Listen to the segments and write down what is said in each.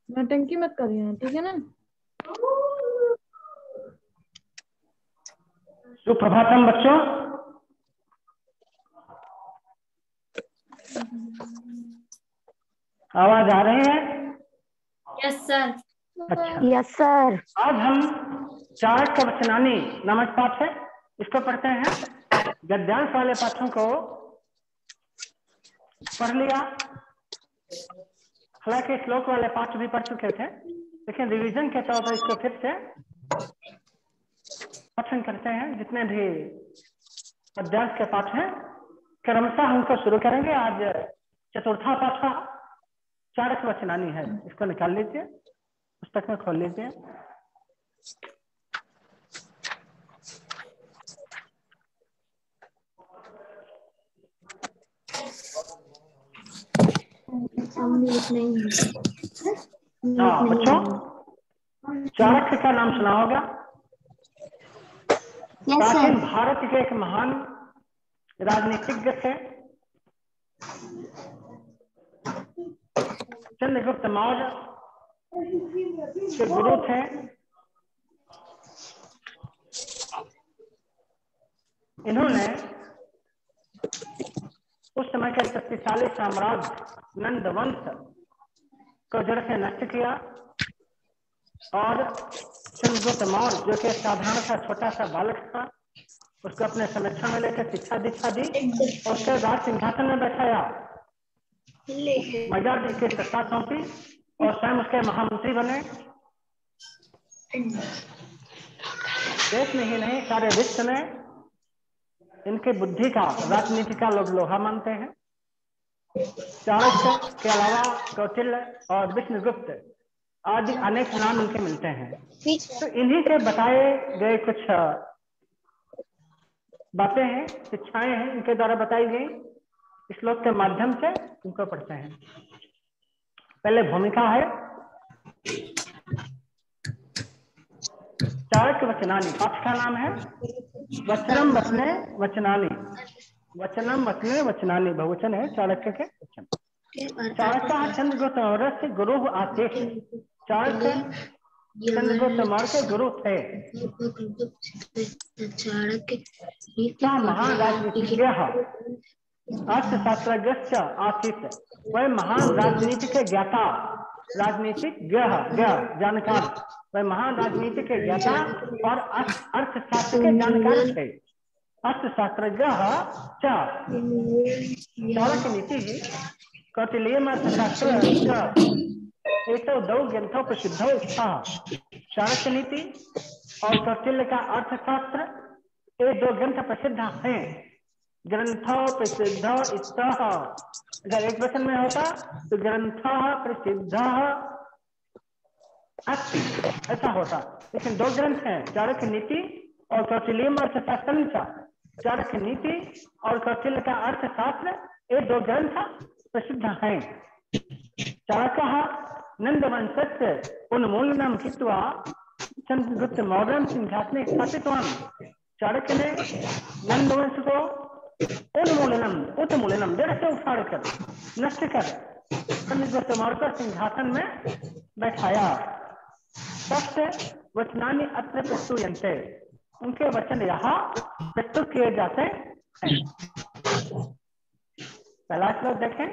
नौटंकी मत करिए, ठीक है ना। सुप्रभातम बच्चों। आवाज आ रही है? Yes sir. अच्छा, यस सर। आज हम चाणक्य वचनानी नामक पाठ है, इसको पढ़ते हैं। गद्यांश वाले पाठों को पढ़ लिया, हालांकि श्लोक वाले पाठ भी पढ़ चुके थे, लेकिन रिवीजन के तौर पर इसको फिर से पठन करते हैं। जितने भी गद्यांश के पाठ हैं क्रमशः हमको शुरू करेंगे। आज चतुर्था पाठ चाणक्य वचनानी है, इसको निकाल लीजिए, पुस्तक में खोल लीजिए। हाँ बच्चों, चाणक्य का नाम सुना होगा। प्राचीन भारत के एक महान राजनीतिज्ञ थे। चंद्रगुप्त मौर्य के गुरु थे। इन्होंने उस समय के शक्तिशाली साम्राज्य नंद वंश को जड़ से नष्ट किया और चंद्रगुप्त मौर्य जो कि साधारण सा छोटा सा बालक था, उसको अपने संरक्षण में लेकर शिक्षा दीक्षा दी और उसके बाद सिंहासन में बैठाया, मर्यादा की सत्ता सौंपी और स्वयं उसके महामंत्री बने। देश में ही नहीं, सारे विश्व में इनकी बुद्धि का, राजनीति का लोग लोहा मानते हैं। चाणक्य के अलावा कौटिल्य और विष्णुगुप्त आदि अनेक नाम इनके मिलते हैं। तो इन्हीं के बताए गए कुछ बातें हैं, शिक्षाएं हैं, इनके द्वारा बताई गई श्लोक के माध्यम से इनको पढ़ते हैं। पहले भूमिका है। चाणक्य वचनानी, पाठ का नाम है वचनम वचने वचनानी। वचनम वचने वचनानी बहुवचन है चाणक्य के वचन। चाणक्य चंद्रगुप्त मौर्य से गुरु आशीष। चाणक्य चंद्रगुप्त मौर्य के गुरु थे। महान राजनीतिज्ञ अर्थशास्त्रज्ञ आसीत। वह महान राजनीति के ज्ञाता, राजनीतिक जानकार, वह महान राजनीति के ज्ञाता और अर्थशास्त्र के जानकार थे। अर्थशास्त्रज्ञ चाणक्य नीति कौटिल्य अर्थशास्त्र दौ ग्रंथों प्रसिद्धो था। चाणक्य नीति और कौटिल्य का अर्थशास्त्र, ये दो ग्रंथ प्रसिद्ध हैं। ग्रंथों प्रसिद्ध अगर एक वचन में होता तो ग्रंथ प्रसिद्ध अस्ति ऐसा होता, लेकिन दो ग्रंथ हैं, चाणक्य नीति और कौटिल्य अर्थशास्त्र। चाणक्य नीति और कौटिल्य का अर्थशास्त्र, ये दो ग्रंथ प्रसिद्ध हैं। चाणक्य नंदवंशस्य उन्मूलनम कृत्वा चंद्रगुप्त मौर्यं सिंहासने स्थापितवान्। चाणक्य ने नंदवंश को उत्मूलनम जड़ से उखाड़कर, नष्ट कर चंद्रगुप्त मौर्य को सिंहासन में बैठाया। तस्य वचनानि अत्र प्रस्तूयन्ते, उनके वचन यहाँ प्रस्तुत किए जाते हैं। पहला श्लोक देखें।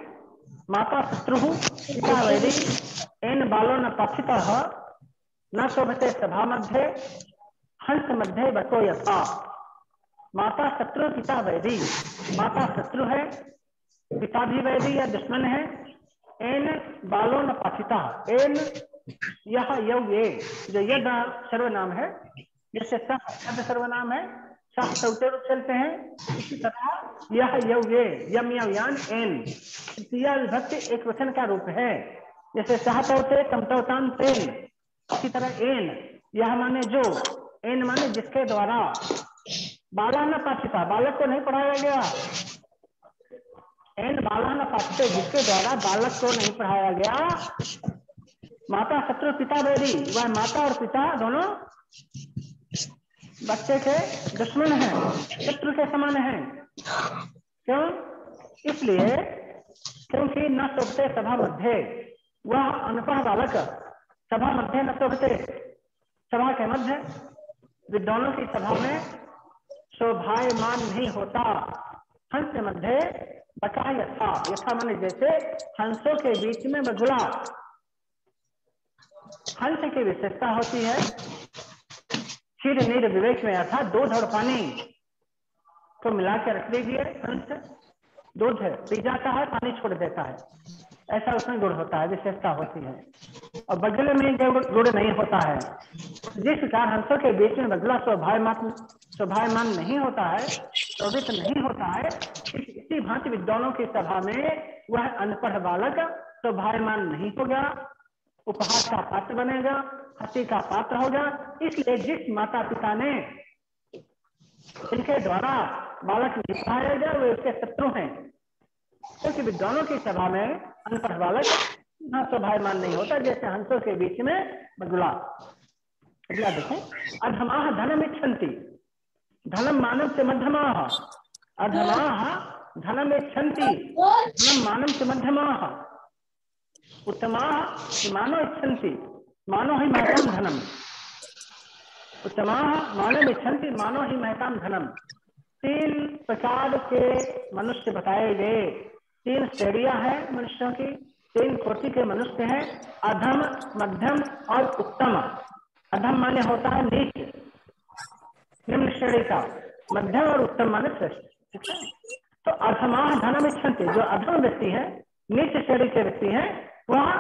माता शत्रु पिता वैरी एन बालो न पाठितः न शोभते सभा मध्ये हंस मध्ये बतो यथा। माता शत्रु पिता वैरी, माता शत्रु है, पिता भी वैरी या दुश्मन है। एन बालो न पाठिता, एन यह यव ये, जो यद सर्वनाम है, जैसे सह सर्वनाम है, सह चौथे रूप चलते हैं, इसी तरह यह यव ये, यम यव यान एन तृतीया विभक्ति एक वचन का रूप है। जैसे सहतौते समतौतान तेन, इसी तरह एन, यह माने जो, एन माने जिसके द्वारा। बाला न पाठिता, बालक को नहीं पढ़ाया गया। एन बाला न पाठिते, जिसके द्वारा बालक को नहीं पढ़ाया गया। माता शत्रु पिता वैरी, वह माता और पिता दोनों बच्चे के दुश्मन हैं, शत्रु के समान हैं। क्यों? इसलिए क्योंकि न शोभते सभा मध्य, वह अनपढ़ बालक सभा मध्य न शोभते, सभा के मध्य विद्वानों की सभा में शोभायमान नहीं होता। हंस के मध्य बका यथा, यथा माने जैसे हंसों के बीच में बगुला। हंस की विशेषता होती है क्षीर नीर विवेक में, अर्थात दूध और पानी को मिला के रख दीजिए। हंस दूध पी जाता है, पानी छोड़ देता है, ऐसा उसमें गुण होता है, विशेषता होती है। और बगुले में गुण नहीं होता है। जिस प्रकार हंसों के बीच में बगुला शोभायमान नहीं होता है, शोभित नहीं होता है, इसी भांति विद्वानों की सभा में वह अनपढ़ बालक शोभायमान नहीं होगा, उपहास का पात्र बनेगा, हंसी का पात्र होगा। इसलिए जिस माता पिता ने इनके द्वारा बालक निभाया गया वे उसके शत्रु हैं, क्योंकि विद्वानों की सभा में अनपढ़ बालक न शोभायमान नहीं होता, जैसे हंसों के बीच में बगुला। अगला देखें, अधमाः धनम इच्छन्ति, धनम मानव से मध्यमाः, अधमाः धनम इच्छन्ति, धनम मानव से मध्यमाः, उत्तमाः मानव इच्छन्ति, मानो ही महताम धनम, उत्तमाः मानव इच्छन्ति, मानो ही महताम धनम। तीन प्रकार के मनुष्य बताए गए, तीन श्रेणियां हैं मनुष्यों की, तीन कोटि के मनुष्य हैं, अधम, मध्यम और उत्तम। अधम माने होता है नीच, निम्न श्रेणी का, मध्यम और उत्तम माने श्रेष्ठ। ठीक है, तो अधमाः धनम इच्छन्ति, जो अधम व्यक्ति है, नीच श्रेणी के व्यक्ति हैं, वह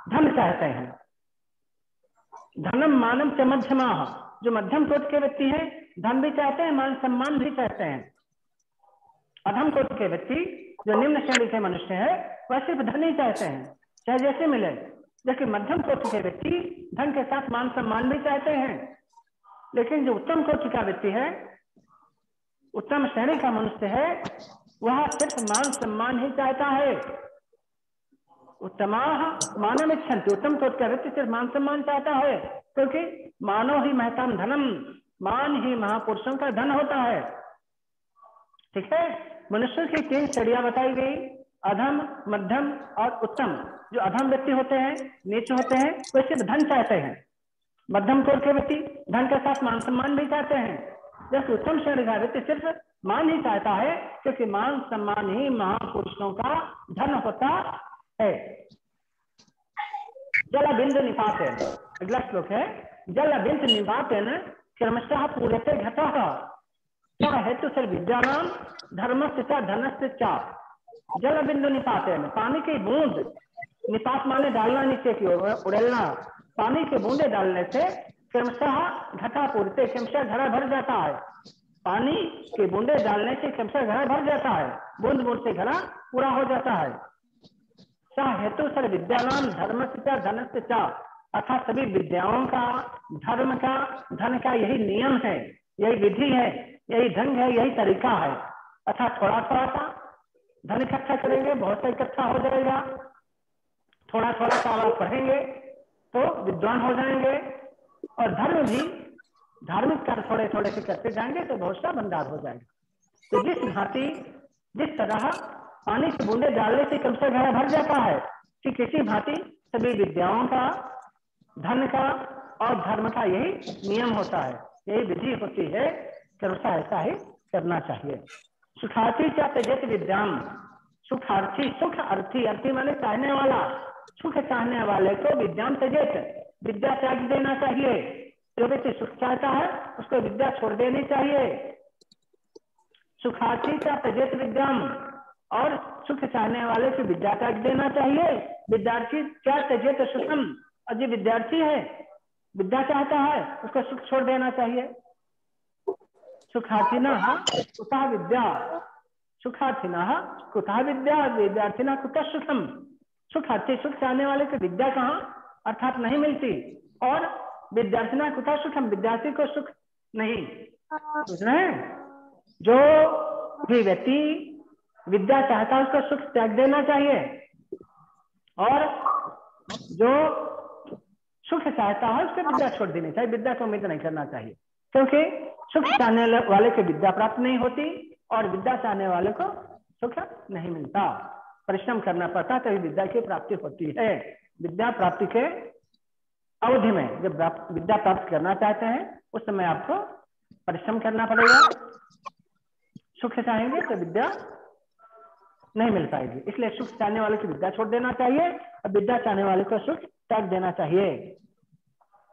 धन चाहते हैं। धनम मानव से मध्यमाः, जो मध्यम कोटि के व्यक्ति हैं, धन भी चाहते हैं, मान सम्मान भी चाहते हैं। अधम कोटि के व्यक्ति जो निम्न श्रेणी के मनुष्य है, वह सिर्फ धन ही चाहते हैं, चाहे जैसे मिले। जबकि मध्यम कोटि के व्यक्ति धन के साथ मान सम्मान भी चाहते हैं। लेकिन जो उत्तम कोटि का व्यक्ति है, उत्तम श्रेणी का मनुष्य है, वह सिर्फ मान सम्मान ही चाहता है। उत्तमाः मानव इच्छन्ति, उत्तम कोटि का व्यक्ति सिर्फ मान सम्मान चाहता है, क्योंकि मानो ही महताम धनम, मान ही महापुरुषों का धन होता है। ठीक है, मनुष्य की तीन श्रेणियां बताई गई, अधम, मध्यम और उत्तम। जो अधम व्यक्ति होते हैं, नीच होते हैं, वे सिर्फ धन चाहते हैं। मध्यम कोटि के व्यक्ति धन के साथ मान सम्मान भी चाहते हैं, जबकि उत्तम श्रेणी का व्यक्ति सिर्फ मान ही चाहता है, क्योंकि मान सम्मान ही महापुरुषों का धन होता है। जल बिंदु निपातेन, अगला श्लोक है, जल बिंदु निपातेन क्रमशः पूर्यते घटः, हेतु सर विद्यानाम धर्मस्य च धनस्य च। जल बिंदु निपातेन, पानी की बूंद, निपात माने डालना नीचे की ओर, उड़ेलना। पानी की बूंदे डालने से क्रमशः घटा पूर्यते, क्रमशः घड़ा भर जाता है। पानी की बूंदे डालने से क्रमशः घड़ा भर जाता है, बूंद बूंद से घड़ा पूरा हो जाता है। हेतु सर विद्यानाम धर्मस्य च धनस्य च, अर्थात सभी विद्याओं का, धर्म का, धन का यही नियम है, यही विधि है, यही ढंग है, यही तरीका है। अर्थात थोड़ा थोड़ा सा धन इकट्ठा करेंगे, बहुत सा इकट्ठा हो जाएगा। थोड़ा थोड़ा सा आप पढ़ेंगे तो विद्वान हो जाएंगे। और धर्म भी, धार्मिक कार्य थोड़े थोड़े से करते जाएंगे तो बहुत सा भंडार हो जाएगा। तो जिस भांति, जिस तरह पानी की बूंदे डालने से कम से घड़ा भर जाता है, ठीक इसी भांति सभी विद्याओं का, धन का और धर्म का यही नियम होता है, यही विधि होती है, कर्मशः ऐसा ही करना चाहिए। सुखार्थी क्या त्यजेत विद्याम, सुखार्थी, सुख अर्थी, अर्थी माने चाहने वाला, सुख चाहने वाले को विद्याम त्यजेत, विद्या त्याग देना चाहिए। जो व्यक्ति सुख चाहता है उसको विद्या छोड़ देनी चाहिए। सुखार्थी क्या त्यजेत विद्याम, और सुख चाहने वाले को विद्या त्याग देना चाहिए। विद्यार्थी क्या त्यजेत सुखम, और जो विद्यार्थी है विद्या चाहता है उसको सुख छोड़ देना चाहिए। सुखार्थिनः कुतः विद्या, सुखार्थिनः कुतः विद्या, विद्यार्थिनः कुतः सुखम। सुखार्थी, सुख चाहने वाले को विद्या कहाँ अर्थात नहीं मिलती, और विद्यार्थिनः कुतः सुखम, विद्यार्थी को सुख नहीं। समझ रहे हैं? जो भी व्यक्ति विद्या चाहता है उसको सुख त्याग देना चाहिए, और जो सुख चाहता है उसको विद्या छोड़ देनी चाहिए, विद्या को उम्मीद नहीं करना चाहिए। क्योंकि सुख चाहने वाले को विद्या प्राप्त नहीं होती और विद्या चाहने वाले को सुख नहीं मिलता। परिश्रम करना पड़ता तभी विद्या की प्राप्ति होती है। विद्या प्राप्ति के अवधि में जब विद्या प्राप्त करना चाहते हैं उस समय आपको परिश्रम करना पड़ेगा। सुख चाहेंगे तो विद्या नहीं मिल पाएगी, इसलिए सुख चाहने वाले की विद्या छोड़ देना चाहिए और विद्या चाहने वाले को सुख त्याग देना चाहिए।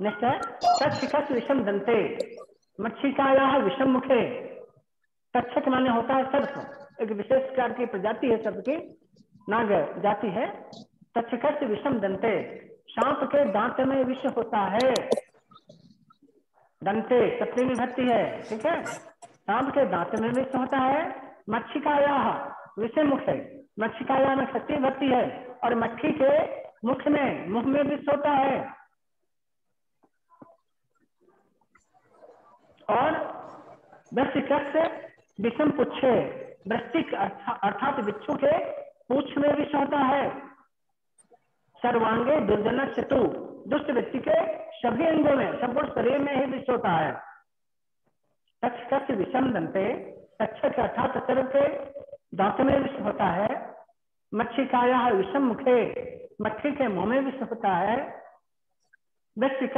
नेक्स्ट है तक्षक विषम दंते मच्छिकायाः विषम मुखे। तक्षक माने होता है सर्प, एक विशेष प्रकार की प्रजाति है सर्प की, नाग जाति है। तक्षक विषम दंते, सांप के दांत में विष होता है। दंते सप्तमी विभक्ति है, ठीक है। सांप के दांत में विष होता है। मच्छिकायाः विषम मुखे, मच्छिकाया में षष्ठी विभक्ति है और मच्छी के मुख में विष होता है। और वृश्चिक विषम पुच्छे, वृश्चिक अर्थात बिच्छू के पूछ में विष होता है। सर्वांगे दुर्जन चतु, दुष्ट व्यक्ति के सभी अंगों में, संपूर्ण शरीर में ही विष होता है। तक्षक विषम दंते, तक्षक अर्थात सर्प के दांत में विष होता है। मच्छिकायाः विषम मुखे, मच्छी के मुंह में विष होता है। वृश्चिक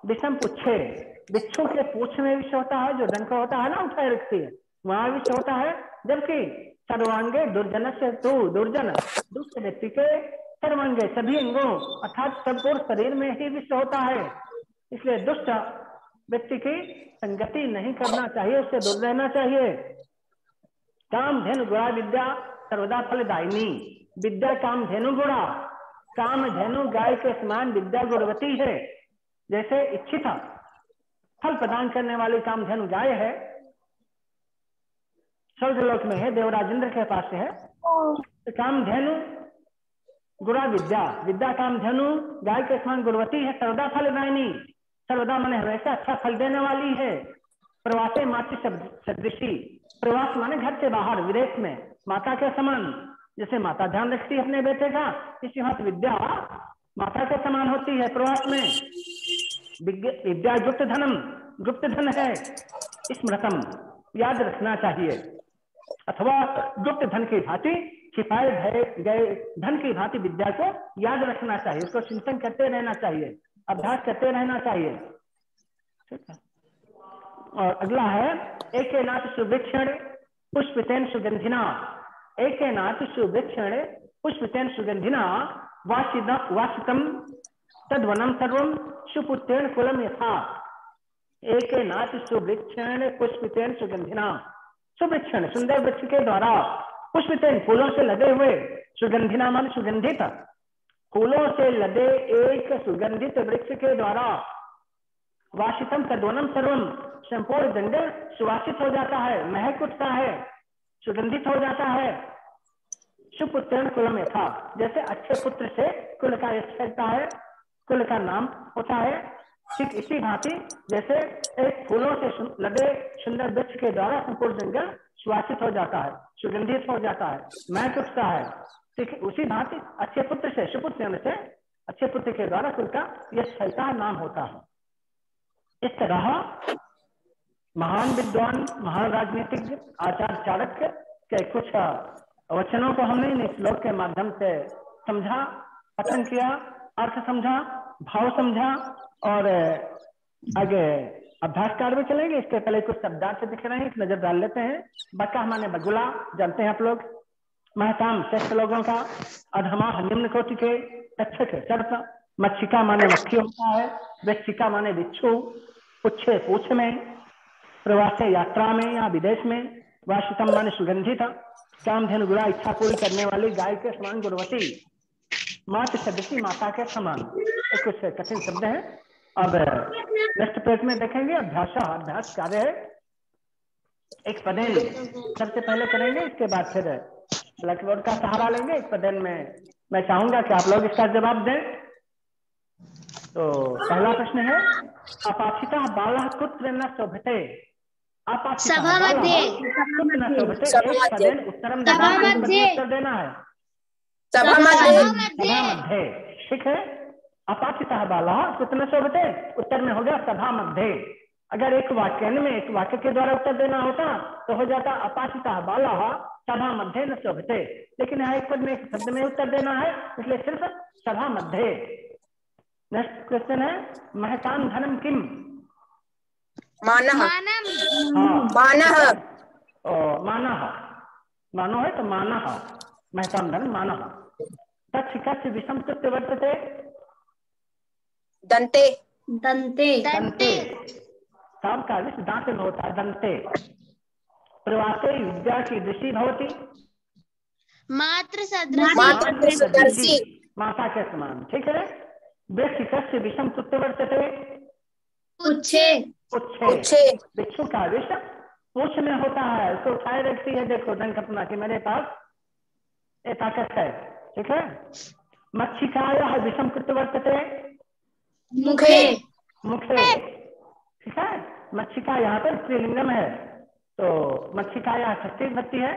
विषम पुच्छे, बिच्छू के पूछ में विष होता है, जो डंक होता है ना उठाए रखती है, वहां विष होता है। जबकि सर्वांगे दुर्जन से तू, दुर्जन दुष्ट व्यक्ति के सर्वांगे सभी अंगों अर्थात संपूर्ण शरीर में ही विष होता है। इसलिए दुष्ट व्यक्ति की संगति नहीं करना चाहिए, उससे दूर रहना चाहिए। काम धेनु गुणा विद्या सर्वदा फलदायिनी, विद्या काम धेनु गुणा, काम धेनु गाय के समान विद्या गुणवती है। जैसे इच्छित फल प्रदान करने वाली कामधेनु गाय है, स्वर्गलोक में है, देवराज इंद्र के पास है। तो कामधेनु गुणा विद्या, विद्या कामधेनु गाय के समान गुणवती है। सर्वदा फलदायिनी, सर्वदा माने हमेशा अच्छा फल देने वाली है। प्रवासे मातृ सदृशी, प्रवास माने घर से बाहर विदेश में माता के समान, जैसे माता ध्यान रखती है अपने बेटे का, इसी बात विद्या माता के समान होती है। प्रवास में विद्या गुप्त धनम, गुप्त धन है, स्मृतम याद रखना चाहिए, अथवा गुप्त धन की भांति छिपाए गए धन की भांति विद्या को याद रखना चाहिए, उसको चिंतन करते रहना चाहिए, अभ्यास करते रहना चाहिए। ठीक है। और अगला है एकेनाथ सुवृक्षण पुष्पितेन सुगंधिना, एकेनाथ सुवृक्षण पुष्पितेन सुगंधिना वासितम तद्वनम सर्वम सुपुत्रेण कुलम यथा। एकेनाथ सुवृक्षण पुष्पितेन सुगंधिना, सुवृक्षण सुंदर वृक्ष के द्वारा, पुष्पितेन फूलों से लदे हुए, सुगंधिना मान सुगंधित, फूलों से लदे एक सुगंधित वृक्ष के द्वारा, वासितम तद्वनम सर्वम संपूर्ण जंगल सुवासित हो जाता है, महक उठता है, सुगंधित हो जाता है। सुपुत्रेण कुलम यथा, जैसे अच्छे पुत्र से कुल का यश फैलता है, कुल का नाम होता है, ठीक इसी भांति जैसे एक फूलों से लदे सुंदर वृक्ष के द्वारा संपूर्ण जंगल सुवासित हो जाता है, सुगंधित हो जाता है, महक उठता है, ठीक उसी भांति अच्छे पुत्र से, सुपुत्र से अच्छे पुत्र के द्वारा कुल का यश फैलता है, नाम होता है। इस तरह महान विद्वान, महान राजनीतिज्ञ आचार्य चाणक्य के कुछ वचनों को हमने इन श्लोक के माध्यम से समझा, पठन किया, अर्थ समझा, भाव समझा और आगे अभ्यास कार्य में चलेंगे। इसके पहले कुछ शब्दार्थ दिख रहे हैं, एक नजर डाल लेते हैं। बका माने बगुला, जानते हैं आप लोग, महताम श्रेष्ठ लोगों का, अधमा निम्न कोटि के, तक्षक सर्प, मच्छिका माने मक्खी होता है, वृश्चिका माने बिच्छू, पुच्छे पूछ में, प्रवासे यात्रा में या विदेश में, वासितम माने सुगंधित, कामधेनु गुणा इच्छा पूरी करने वाली गाय के समान गुणवती, मातृ सदृशी माता के समान। कुछ कठिन शब्द है। अब नेक्स्ट पेज में देखेंगे अभ्यास कार्य है, एक पदेन सबसे पहले करेंगे, इसके बाद फिर ब्लैक बोर्ड का सहारा लेंगे। एक पदेन में मैं चाहूंगा कि आप लोग इसका जवाब दें। तो पहला प्रश्न है अपाक्षिता बाला कुत्र न शोभते, सभा मध्ये, उत्तरम उत्तर देना है, सभा मध्ये। ठीक है। अपाचितः बालः कितना शोभते, उत्तर में हो गया सभा मध्य। अगर एक वाक्य में एक वाक्य के द्वारा उत्तर देना होता तो हो जाता अपाचितः बालः सभा मध्य न शोभते, लेकिन यहाँ एक पद में एक शब्द में उत्तर देना है, इसलिए सिर्फ सभा मध्य। नेक्स्ट क्वेश्चन है महतां धनम किम, मानः मानः, मानः, मानो है तो मानः, महतां धनम मानः। तच्छिकस्य विषम कृत्य वर्तते, दन्ते दन्ते, साम का विष दांत में होता है, दन्ते। प्रवासे विद्या की दृष्टि भवति, मात्र सदृशी माता के समान, ठीक है। वृक्षिकस्य विषम कृत्य वर्तते, उच्छे बिच्छू का विष पूछ में होता है, उसको उठाए रखती है, देखो दंक अपना कि मेरे पास ये ताकत है, ठीक है। मक्षिकायाः विषम कृत्य वर्तते, मुखे, ठीक है। मक्षिका यहाँ पर स्त्रीलिंगम है, तो मक्षिकायाः षष्ठी विभक्ति है।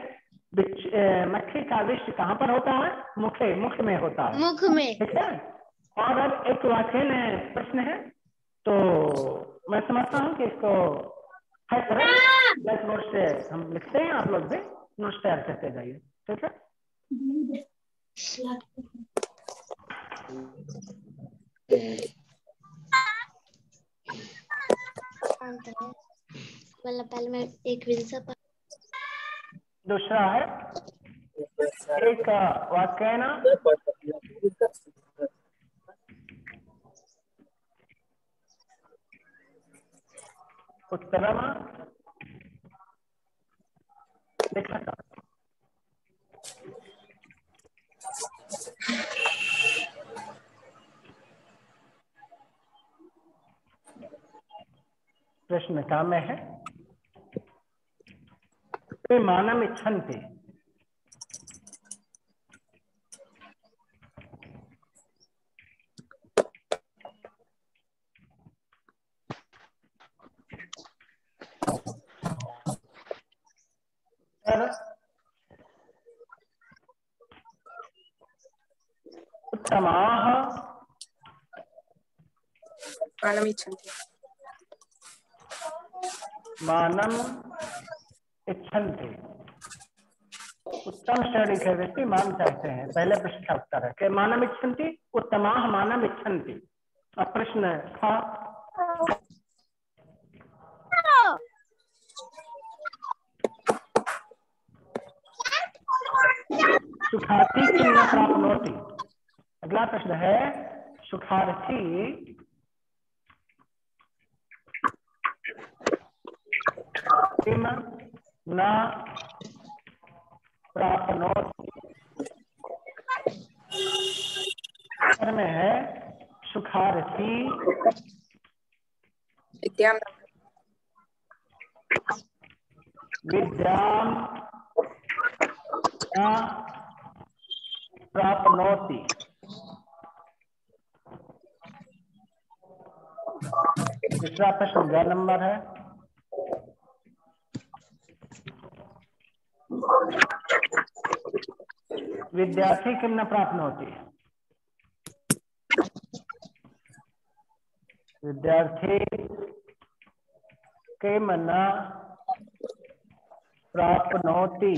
मक्खी का विष कहाँ पर होता है, मुखे, मुख में होता है, मुख में, ठीक है। और अब एक वाक्य में प्रश्न है, तो मैं समझता हूँ कि इसको ब्लैक बोर्ड से हम लिखते हैं, आप लोग भी नोट्स तैयार करते जाइए, ठीक है। पहले मैं एक विंसा, दूसरा है एक वाक्य ना, उत्तरम लिखा था। प्रश्न का में है मानम इच्छन्ति, उत्तमाः मानम इच्छन्ति। उत्तम श्रेणी के व्यक्ति मान चाहते हैं, पहले प्रश्न का उत्तर है कि मानम इच्छन्ति, उत्तमाः मानम इच्छन्ति। अब प्रश्न था सुखार्थी किम न प्राप्नोति। अगला प्रश्न है सुखार्थी किम न प्राप्नोति, में है सुखार्थी विद्यां न प्राप्नोति। दूसरा प्रश्न 2 नंबर है विद्यार्थी किम न प्राप्नोति। विद्यार्थी किम न प्राप्नोति,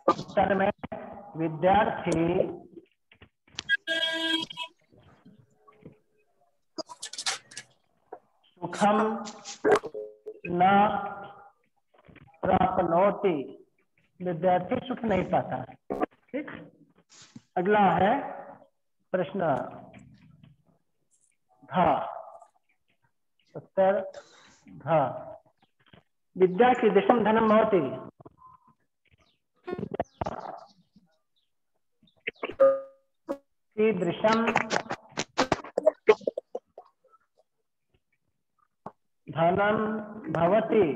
उत्तर में विद्यार्थी सुखम न प्राप्नोति, विद्यार्थी सुख नहीं पाता, ठीक। अगला है प्रश्न धा, उत्तर धा। विद्या की दिशम धनम भवति, कीदृशम धनम भवति।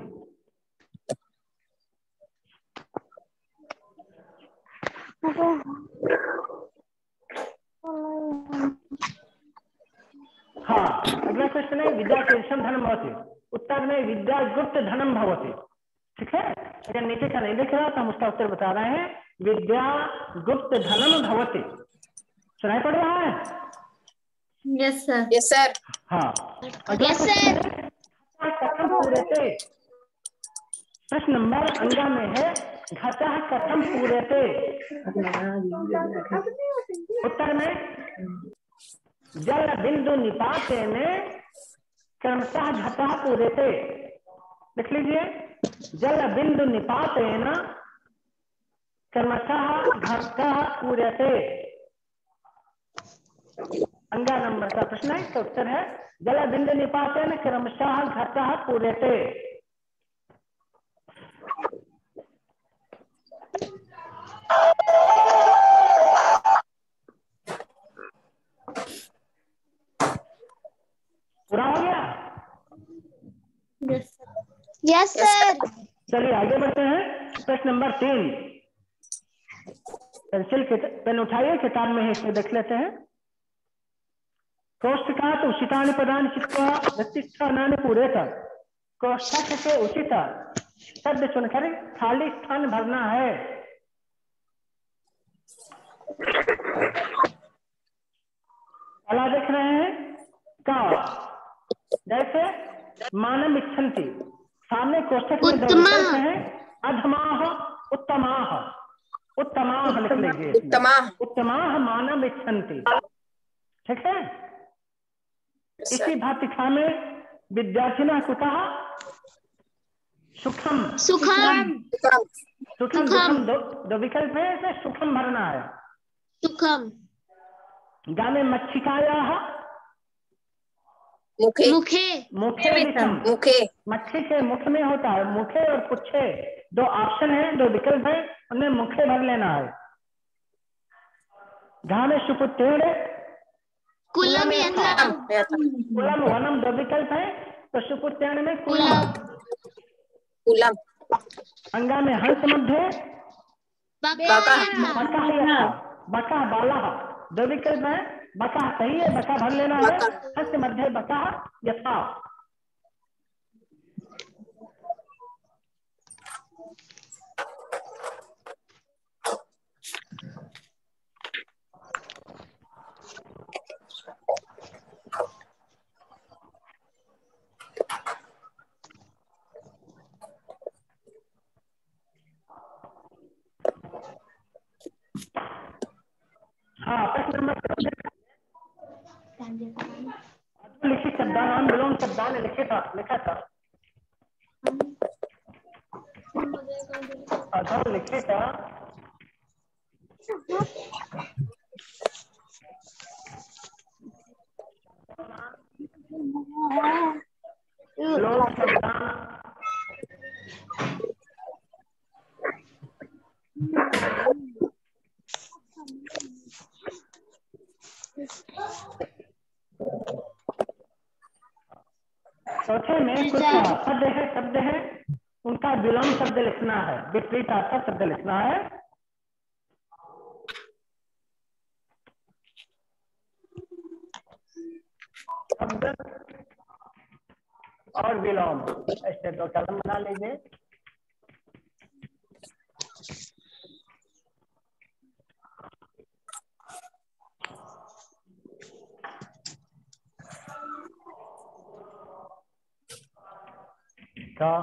हाँ, अगला क्वेश्चन है विद्या कीदृशम धनम भवति, उत्तर में विद्या गुप्त धनम भवति, ठीक है। अगर नीचे का नहीं दिख रहा तो हम उसका उत्तर बता रहे हैं, विद्या गुप्त धनम भवति। सुनाई पड़ रहा है, यस सर। Yes sir. हाँ, अगला यस क्वेश्चन सर। है कथम पूर्यते। प्रश्न नंबर अंगा में है घटः कथम पूर्यते। उत्तर में जल बिंदु निपातेन क्रमशः घटः पूर्यते। लिख लीजिए, जल बिंदु निपातेन क्रमशः घटः पूर्यते। अंगा नंबर का प्रश्न है, तो उत्तर है जल बिंदु निपातेन क्रमशः घटः पूर्यते। पूरा हो गया? Yes sir. चलिए आगे बढ़ते हैं। प्रश्न नंबर 3। पेंसिल पेन उठाइए, किताब में है, इसमें देख लेते हैं। कोष्ठकात् उचितानि पदानि चित्वा व्यतिष्ठानानि पूरेत। कोष्ठक के उचित शब्द चुनकर खाली स्थान भरना है। पहला देख रहे हैं का, जैसे मानम इच्छन्ति, सामने कोष्ठक में दो विकल्प हैं, अधमाः उत्तमाः। उत्तमाः लिख लीजिए, उत्तमाः। उत्तमाः मानम इच्छन्ति। ठीक है। इसी भांति खा में विद्यार्थिनः कुतः सुखम। सुखम। सुखम दुखम दो विकल्प है, इसमें सुखम भरना है। सुखम। गा में मक्षिकायाः मुखे। मुखे। मुखे विषम। मुखे। मच्छी के मुख में होता है। मुखे और पुच्छे दो ऑप्शन है, दो विकल्प है, उनमें मुखे भर लेना है। घा में सुपुत्रेण कुलम यथम। कुलम वनम दो विकल्प है, तो सुपुत्रेण में कुलम। कुलम। अंगा में हंस मध्ये बका। बका यथा। बका बालः दो विकल्प है, बका सही है, बका भर लेना है। हंस मध्ये बका यथा। हाँ, प्रश्न नंबर लिखित शब्दानाम विलोम शब्दान लिखा था। अधर लिखित विलोम शब्दान चौथे में कुछ शब्द है उनका विलोम शब्द लिखना है, विपरीतार्थक शब्द लिखना है। शब्द और विलोम, ऐसे दो कलम बना लीजिए। का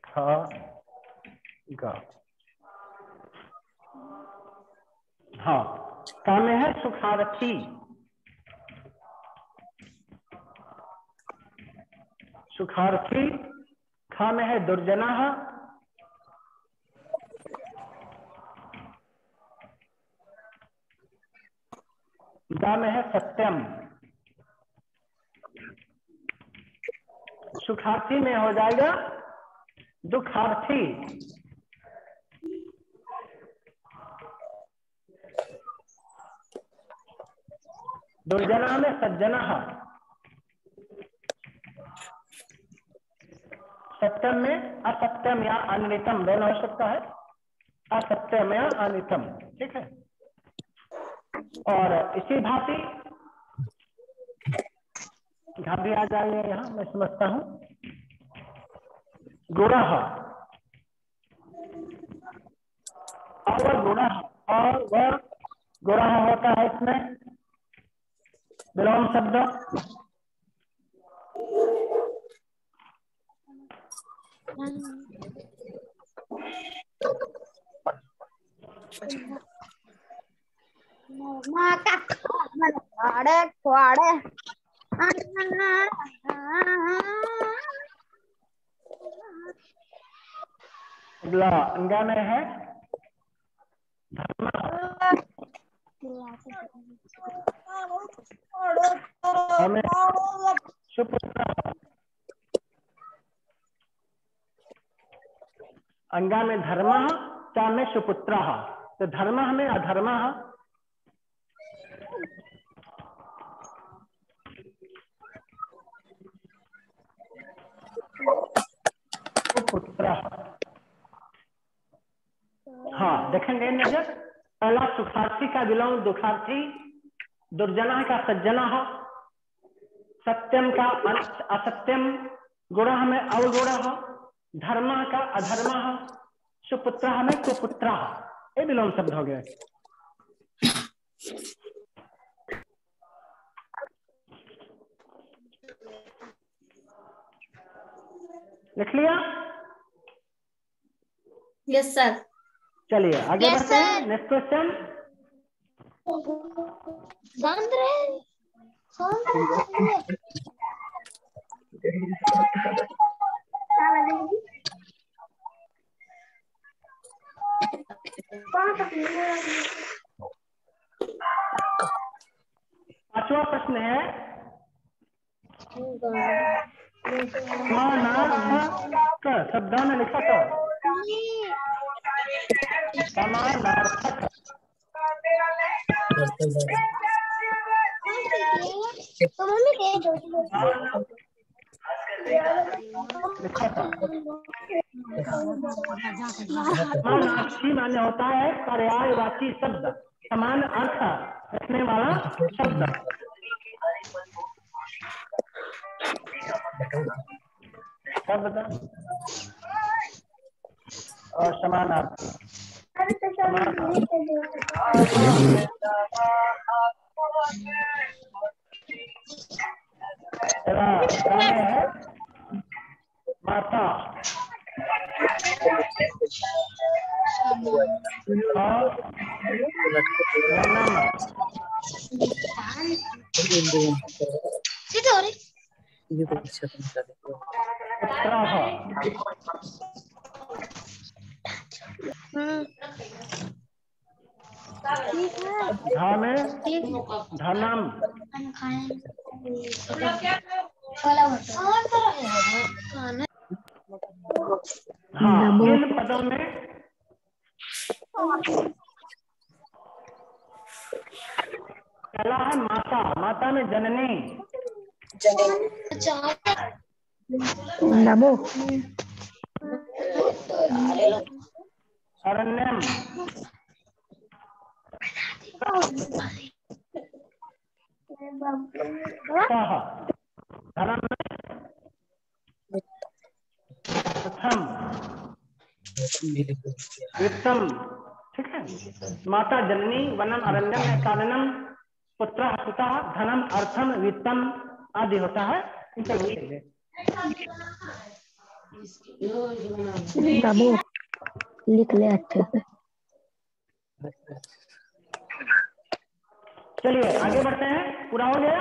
ख ग। हाँ, का में है सुखारथी। सुखारथी। खा में है दुर्जनः। गा में है सत्यम। सुखार्थी में हो जाएगा दुखार्थी। दुर्जना में सज्जना। सत्यम में असत्यम या अनितम दोनों हो सकता है, असत्यम या अनितम। ठीक है। और इसी भांति घा भी आ जाएगा यहाँ, मैं समझता हूँ। गुणः और गुणः, और वह गुणः होता है इसमें विलोम शब्द अगला अंगा में है धर्म हमें सुपुत्र अंगा में धर्म चा में सुपुत्र तो धर्म में अधर्म सुपुत्र। हाँ देखेंगे नजर पहला सुखार्थी का विलोम दुखार्थी, दुर्जना का सज्जना हो, सत्यम का असत्यम, गुण में अवगुण हो, धर्म का अधर्म हो, सुपुत्र में कुपुत्र हो। ये विलोम शब्द हो गए। लिख लिया? Yes sir. चलिए आगे Yes, बढ़ते हैं। sir. Next question. पांचवा प्रश्न है समानार्थक शब्दों में लिखा था समानार्थक लिखा था। समानार्थी माने होता है पर्यायवाची शब्द, समान अर्थ रखने वाला शब्द। शब्द और समानार्थी है माता धनम। हाँ इन पदों में पहला है माता, माता में जननी, नमो अरण्यम, धर्म प्रथम वित्तम। ठीक है, माता जननी, वनम अरण्यम, काननम, पुत्र पिता, धनम अर्थम वित्तम आदि होता है। नमो लिख ले अच्छे से। चलिए आगे बढ़ते हैं। पूरा हो गया?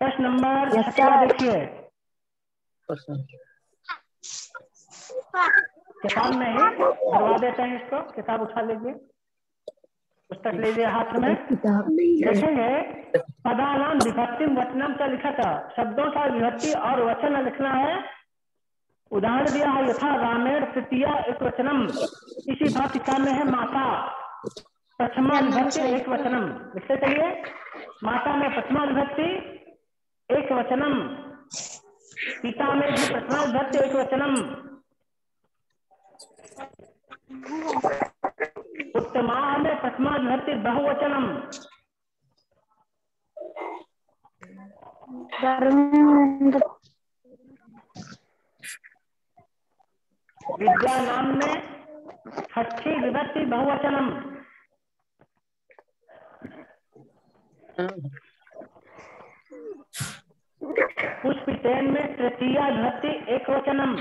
प्रश्न नंबर 6 देखिए। किताब में ही करवा देते हैं इसको। किताब उठा लीजिए, पुस्तक लीजिए हाथ में। देखेंगे पदानाम विभक्ति वचनम से लिखा था, शब्दों का विभक्ति और वचन लिखना है। उदाहरण दिया है यथा रामेण तृतीय एक वचनम, इसी भाषिका में है माता प्रथमा विभक्ति एक वचनम। लिखते चलिए, माता में प्रथमा विभक्ति एक वचनम, पिता में भी प्रथमा विभक्ति एक वचनम, उत्तमा में प्रथमा विभक्ति बहुवचनम, विद्या नाम में षष्ठी विभक्ति बहुवचनम, पुष्पितेन में तृतीया विभक्ति एकवचनम।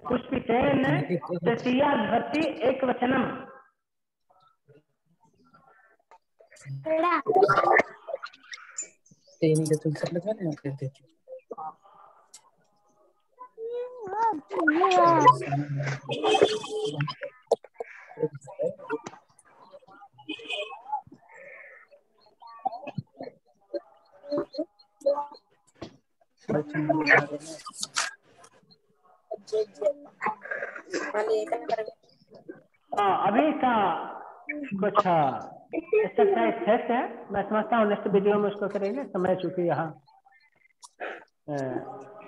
पुष्पितेन तृतीया विभक्ति एकवचनम। अभी का कुछ टेस्ट है, मैं समझता हूँ नेक्स्ट वीडियो में उसको करेंगे। समय चूंकि यहाँ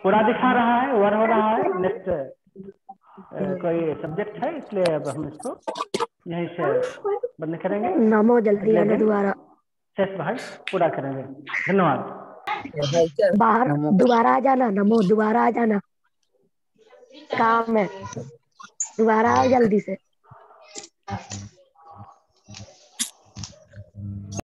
पूरा दिखा रहा है, ओवर हो रहा है, नेक्स्ट कोई सब्जेक्ट है, इसलिए अब हम इसको यहीं से बंद करेंगे। नमो जल्दी आना दोबारा, शेष भाई पूरा करेंगे। धन्यवाद। बाहर दोबारा आ जाना। नमो दोबारा आ जाना, काम है, दोबारा आओ जल्दी से।